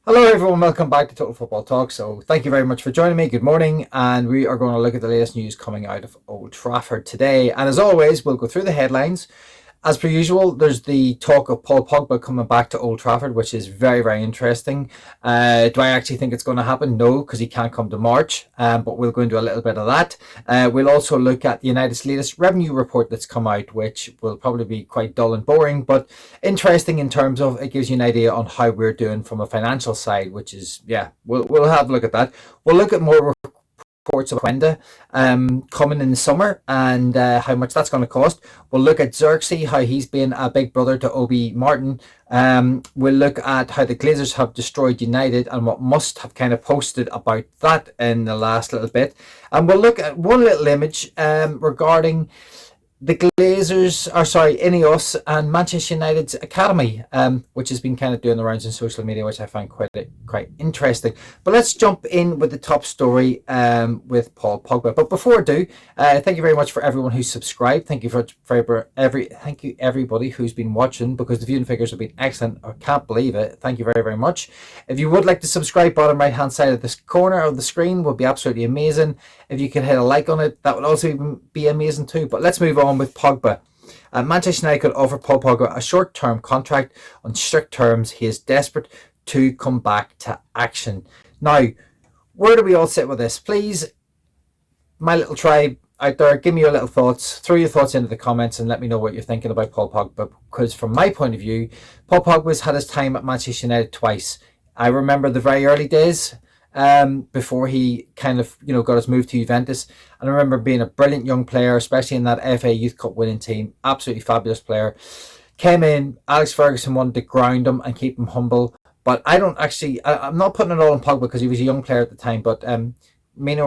Hello everyone, welcome back to Total Football Talk. So thank you very much for joining me. Good morning, and we are going to look at the latest news coming out of Old Trafford today. And as always, we'll go through the headlines. As per usual, there's the talk of Paul Pogba coming back to Old Trafford, which is very, very interesting. Do I actually think it's going to happen? No, because he can't come to March, but we'll go into a little bit of that. We'll also look at the United's latest revenue report that's come out, which will probably be quite dull and boring, but interesting in terms of it gives you an idea on how we're doing from a financial side, which is, yeah, we'll have a look at that. We'll look at more reports of Quenda coming in the summer and how much that's going to cost. We'll look at Zirkzee, how he's been a big brother to Obi Martin. We'll look at how the Glazers have destroyed United and what Must have kind of posted about that in the last little bit. And we'll look at one little image regarding the Glazers, Ineos and Manchester United's academy, which has been kind of doing the rounds on social media, which I find quite interesting. But let's jump in with the top story with Paul Pogba. But before I do, thank you very much for everyone who's subscribed. Thank you thank you everybody who's been watching, because the viewing figures have been excellent. I can't believe it. Thank you very, very much. If you would like to subscribe, bottom right hand side of this corner of the screen would be absolutely amazing. If you could hit a like on it, that would also be amazing too. But let's move on with Pogba. Manchester United could offer Paul Pogba a short-term contract on strict terms. He is desperate to come back to action. Now, where do we all sit with this? Please, my little tribe out there, give me your little thoughts. Throw your thoughts into the comments and let me know what you're thinking about Paul Pogba. Because from my point of view, Paul Pogba's had his time at Manchester United twice. I remember the very early days, before he kind of got his move to Juventus, and I remember being a brilliant young player, especially in that FA Youth Cup winning team. Absolutely fabulous player. Came in, Alex Ferguson wanted to ground him and keep him humble, but I'm not putting it all on Pogba because he was a young player at the time, but Mino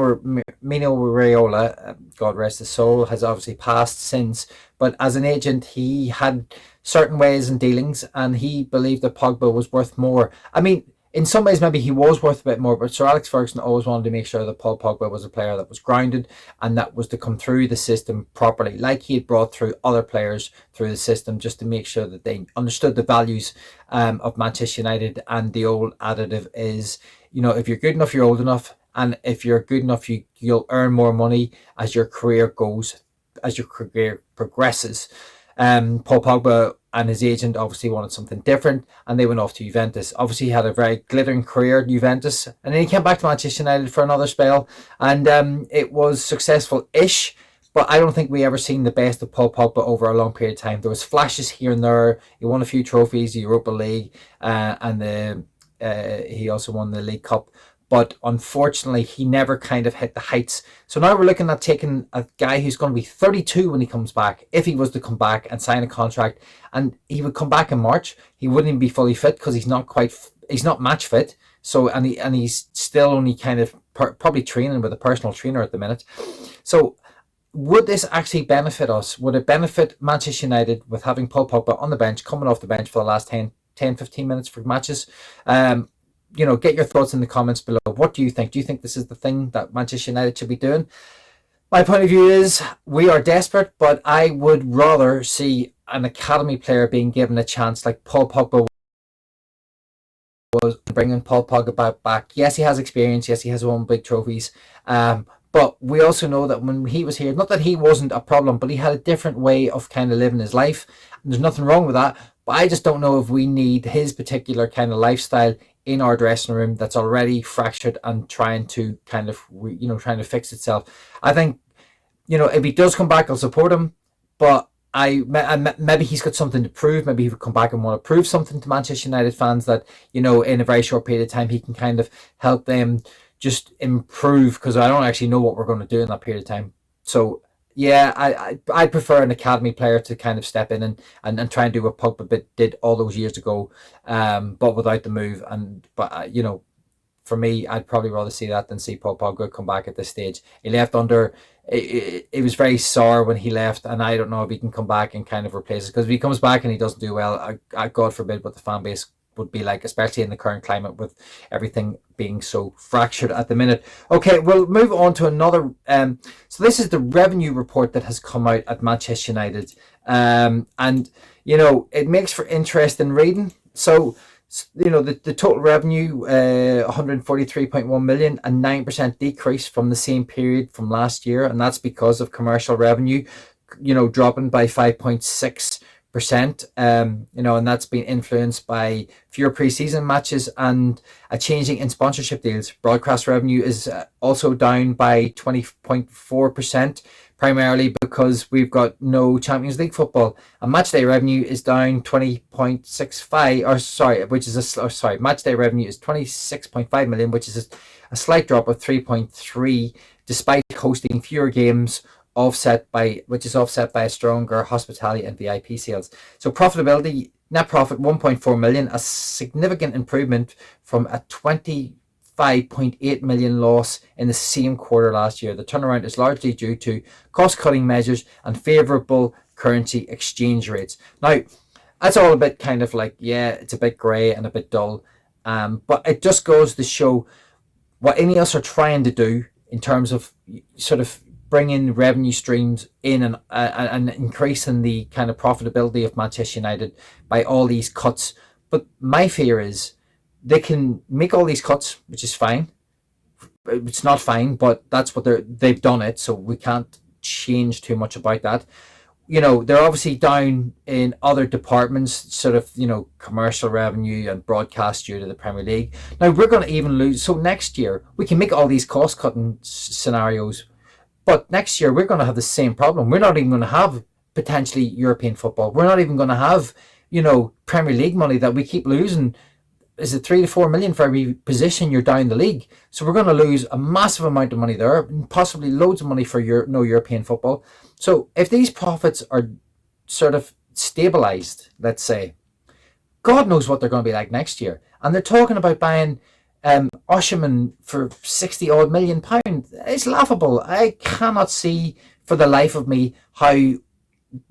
Raiola, God rest his soul, has obviously passed since, but as an agent he had certain ways and dealings, and he believed that Pogba was worth more. I mean, in some ways, maybe he was worth a bit more, but Sir Alex Ferguson always wanted to make sure that Paul Pogba was a player that was grounded and that was to come through the system properly, like he had brought through other players through the system, just to make sure that they understood the values of Manchester United. And the old additive is, if you're good enough, you're old enough, and if you're good enough, you'll earn more money as your career progresses. Paul Pogba and his agent obviously wanted something different, and they went off to Juventus. Obviously, he had a very glittering career at Juventus, and then he came back to Manchester United for another spell, and it was successful-ish, but I don't think we ever seen the best of Paul Pogba over a long period of time. There was flashes here and there. He won a few trophies, the Europa League, and he also won the League Cup. But unfortunately, he never kind of hit the heights. So now we're looking at taking a guy who's going to be 32 when he comes back, if he was to come back and sign a contract. And he would come back in March. He wouldn't even be fully fit because he's not match fit. So and he's still only kind of probably training with a personal trainer at the minute. So would this actually benefit us? Would it benefit Manchester United with having Paul Pogba on the bench, coming off the bench for the last 10-15 minutes for matches? Get your thoughts in the comments below. What do you think? Do you think this is the thing that Manchester United should be doing? My point of view is we are desperate, but I would rather see an academy player being given a chance like Paul Pogba was, bringing Paul Pogba back. Yes, he has experience. Yes, he has won big trophies. But we also know that when he was here, not that he wasn't a problem, but he had a different way of kind of living his life. And there's nothing wrong with that. But I just don't know if we need his particular kind of lifestyle in our dressing room that's already fractured and trying to kind of, trying to fix itself. I think, if he does come back, I'll support him. But maybe he's got something to prove. Maybe he would come back and want to prove something to Manchester United fans that, in a very short period of time, he can kind of help them just improve, because I don't actually know what we're going to do in that period of time. So yeah, I prefer an academy player to kind of step in and try and do what Pogba did all those years ago, but without the move. But for me, I'd probably rather see that than see Paul Pogba come back at this stage. He left under. It was very sore when he left, and I don't know if he can come back and kind of replace it. Because if he comes back and he doesn't do well, God forbid what the fan base would be like, especially in the current climate with everything being so fractured at the minute. Okay, we'll move on to another. So this is the revenue report that has come out at Manchester United, and it makes for interesting reading. So The total revenue, 143.1 million, a 9% decrease from the same period from last year, and that's because of commercial revenue, dropping by 5.6%. And that's been influenced by fewer preseason matches and a changing in sponsorship deals. Broadcast revenue is also down by 20.4%, primarily because we've got no Champions League football. And matchday revenue is down 20.65, matchday revenue is 26.5 million, which is a slight drop of 3.3, despite hosting fewer games, which is offset by a stronger hospitality and VIP sales. So profitability, net profit 1.4 million, a significant improvement from a 25.8 million loss in the same quarter last year. The turnaround is largely due to cost-cutting measures and favourable currency exchange rates. Now, that's all a bit kind of like, it's a bit grey and a bit dull, but it just goes to show what any of us are trying to do in terms of sort of bringing revenue streams in and increasing the kind of profitability of Manchester United by all these cuts. But my fear is they can make all these cuts, which is fine. It's not fine, but that's what they've done it, so we can't change too much about that. They're obviously down in other departments, sort of, commercial revenue and broadcast due to the Premier League. Now, we're going to even lose. So next year, we can make all these cost-cutting scenarios, but next year, we're going to have the same problem. We're not even going to have potentially European football. We're not even going to have, Premier League money that we keep losing. Is it 3 to 4 million for every position you're down the league? So we're going to lose a massive amount of money there, and possibly loads of money for no European football. So if these profits are sort of stabilised, let's say, God knows what they're going to be like next year. And they're talking about buying Osimhen for 60 odd million pounds. It's laughable. I cannot see for the life of me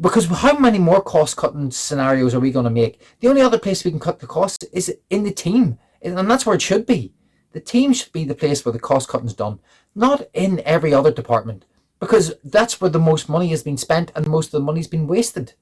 because how many more cost-cutting scenarios are we going to make? The only other place we can cut the costs is in the team, and that's where it should be. The team should be the place where the cost-cutting is done, not in every other department, because that's where the most money has been spent and most of the money's been wasted.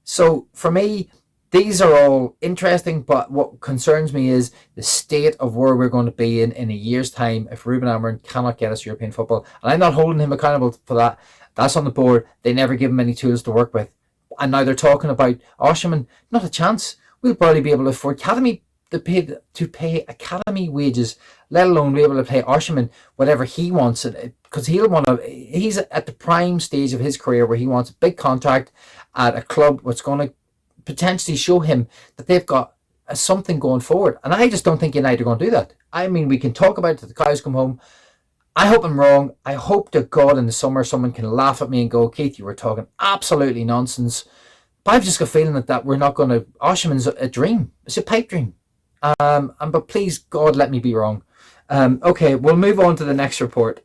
So for me, these are all interesting, but what concerns me is the state of where we're going to be in a year's time if Rubin Amorim cannot get us European football. And I'm not holding him accountable for that. That's on the board. They never give him any tools to work with. And now they're talking about Osimhen. Not a chance. We'll probably be able to afford to pay academy wages, let alone be able to pay Osimhen whatever he wants, because he's at the prime stage of his career where he wants a big contract at a club what's going to potentially show him that they've got something going forward. And I just don't think United are going to do that. I mean, we can talk about it till the cows come home. I hope I'm wrong. I hope to God in the summer someone can laugh at me and go, Keith, you were talking absolutely nonsense. But I've just got a feeling that we're not going to. Osimhen's a dream. It's a pipe dream. But please, God, let me be wrong. Okay, we'll move on to the next report,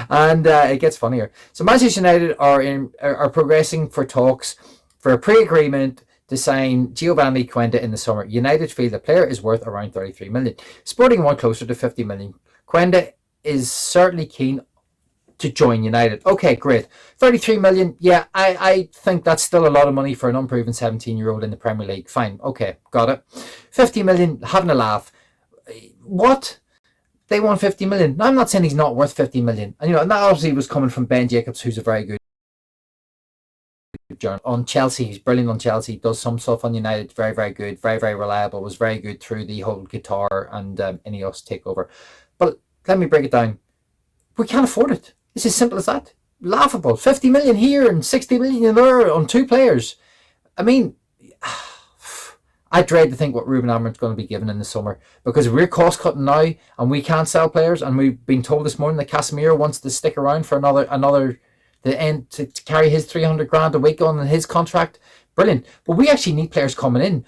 and it gets funnier. So Manchester United are progressing for talks for a pre-agreement to sign Giovanni Quenda in the summer. United feel the player is worth around 33 million. Sporting want closer to 50 million. Quenda is certainly keen to join United. Okay, great. 33 million. Yeah, I think that's still a lot of money for an unproven 17-year-old in the Premier League. Fine. Okay, got it. 50 million, having a laugh. What? They want 50 million. Now, I'm not saying he's not worth 50 million. And, and that obviously was coming from Ben Jacobs, who's a very good journalist on Chelsea. He's brilliant on Chelsea. Does some stuff on United. Very, very good. Very, very reliable. Was very good through the whole Qatar and Ineos takeover. But let me break it down. We can't afford it. It's as simple as that. Laughable. 50 million here and 60 million there on two players. I mean, I dread to think what Rubin Amorim's going to be given in the summer, because we're cost cutting now and we can't sell players, and we've been told this morning that Casemiro wants to stick around for another to carry his 300 grand a week on his contract. Brilliant. But we actually need players coming in.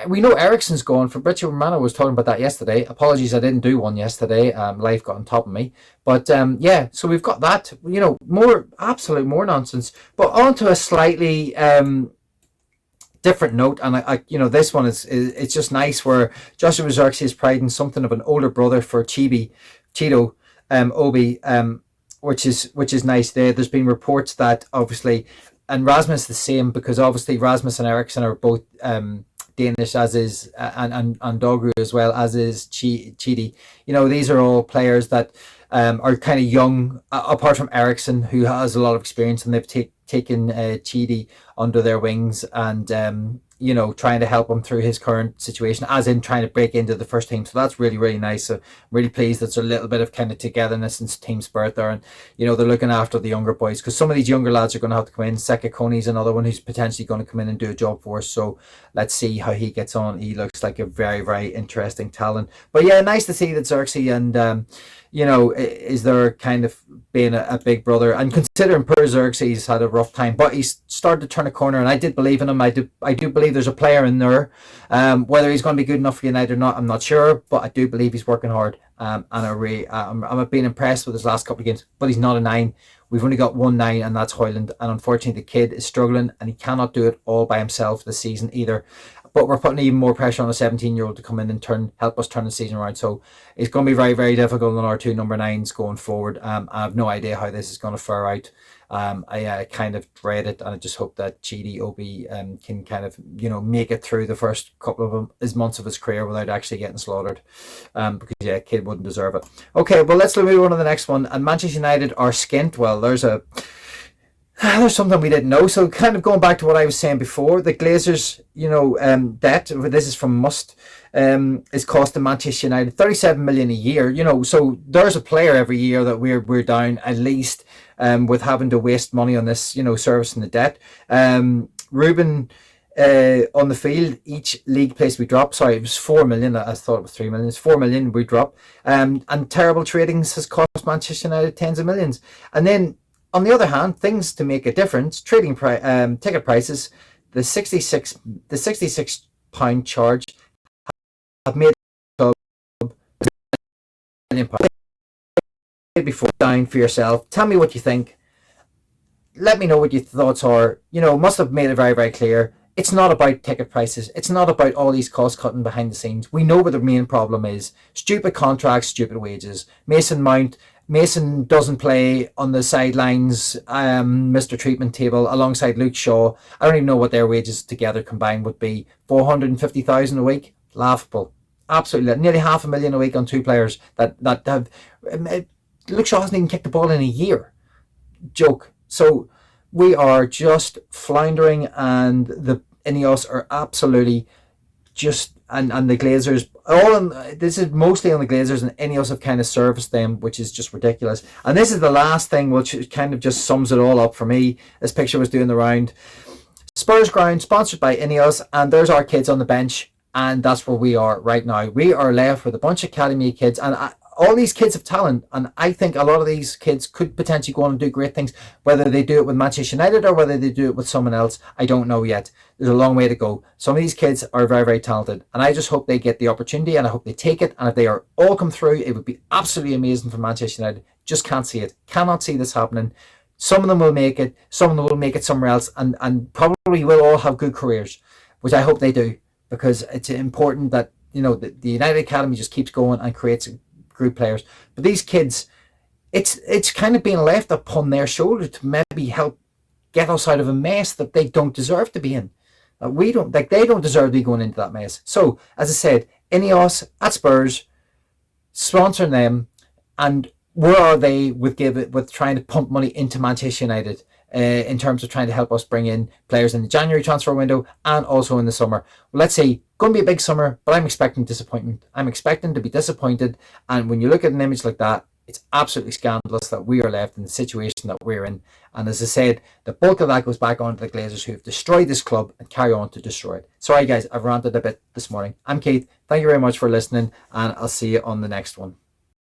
We know Eriksen's gone. Fabrizio Romano was talking about that yesterday. Apologies, I didn't do one yesterday. Life got on top of me. But so we've got that. More nonsense. But on to a slightly different note, and I this one is it's just nice, where Joshua Zirkzee is priding something of an older brother for Chido Obi, which is nice. There's been reports that obviously, and Rasmus the same, because obviously Rasmus and Eriksen are both Danish, as is and Dogu as well, as is Chidi. These are all players that are kind of young, apart from Ericsson, who has a lot of experience, and they've taken Chidi under their wings, and trying to help him through his current situation, as in trying to break into the first team. So that's really, really nice. So I'm really pleased that there's a little bit of kind of togetherness and team spirit there. And, they're looking after the younger boys, because some of these younger lads are going to have to come in. Seka Koni's another one who's potentially going to come in and do a job for us. So let's see how he gets on. He looks like a very, very interesting talent. But yeah, nice to see that Zirkzee and, is there kind of being a big brother, and considering poor Zirkzee's had a rough time, but he's started to turn a corner, and I did believe in him. I do believe there's a player in there. Whether he's going to be good enough for United or not, I'm not sure, but I do believe he's working hard. And I'm being impressed with his last couple of games, but he's not a 9. We've only got 1 9, and that's Hoyland. And unfortunately, the kid is struggling, and he cannot do it all by himself this season either. But we're putting even more pressure on a 17-year-old to come in and help us turn the season around. So it's going to be very, very difficult on our 2 number 9s going forward. I have no idea how this is going to fare out. I kind of dread it, and I just hope that Chido Obi can kind of make it through the first couple of his months of his career without actually getting slaughtered, because kid wouldn't deserve it. Okay, well, let's move on to the next one. And Manchester United are skint. Well, there's something we didn't know. So kind of going back to what I was saying before, the Glazers, debt, this is from Must, is costing Manchester United 37 million a year. So there's a player every year that we're down at least, with having to waste money on this, servicing the debt. Rubin, on the field, each league place we drop, sorry, it was 4 million. I thought it was 3 million. It's 4 million we drop. And terrible tradings has cost Manchester United tens of millions. And then, on the other hand, things to make a difference, ticket prices, the £66 charge have made the club £1 million before. Down for yourself. Tell me what you think. Let me know what your thoughts are. Must have made it very, very clear. It's not about ticket prices. It's not about all these cost cutting behind the scenes. We know what the main problem is. Stupid contracts, stupid wages. Mason doesn't play on the sidelines, Mr. Treatment Table, alongside Luke Shaw. I don't even know what their wages together combined would be. 450,000 a week? Laughable. Absolutely. Nearly £500,000 a week on 2 players that have... Luke Shaw hasn't even kicked the ball in a year. Joke. So we are just floundering, and the Ineos are absolutely just... And the Glazers, this is mostly on the Glazers, and Ineos have kind of serviced them, which is just ridiculous. And this is the last thing, which kind of just sums it all up for me. This picture was doing the round. Spurs ground, sponsored by Ineos, and there's our kids on the bench, and that's where we are right now. We are left with a bunch of academy kids, and all these kids have talent, and I think a lot of these kids could potentially go on and do great things. Whether they do it with Manchester United or whether they do it with someone else, I don't know yet. There's a long way to go. Some of these kids are very, very talented, and I just hope they get the opportunity, and I hope they take it. And if they are all come through, it would be absolutely amazing for Manchester United. Just can't see it. Cannot see this happening. Some of them will make it. Some of them will make it somewhere else, and probably will all have good careers, which I hope they do, because it's important that the United Academy just keeps going and creates group players. But these kids, it's kind of being left upon their shoulder to maybe help get us out of a mess that they don't deserve to be in. They don't deserve to be going into that mess. So, as I said, Ineos at Spurs, sponsoring them, and where are they with trying to pump money into Manchester United in terms of trying to help us bring in players in the January transfer window and also in the summer? Well, let's see. Going to be a big summer, but I'm expecting disappointment. I'm expecting to be disappointed. And when you look at an image like that, it's absolutely scandalous that we are left in the situation that we're in. And as I said, the bulk of that goes back onto the Glazers, who have destroyed this club and carry on to destroy it. Sorry guys, I've ranted a bit this morning. I'm Keith. Thank you very much for listening, and I'll see you on the next one.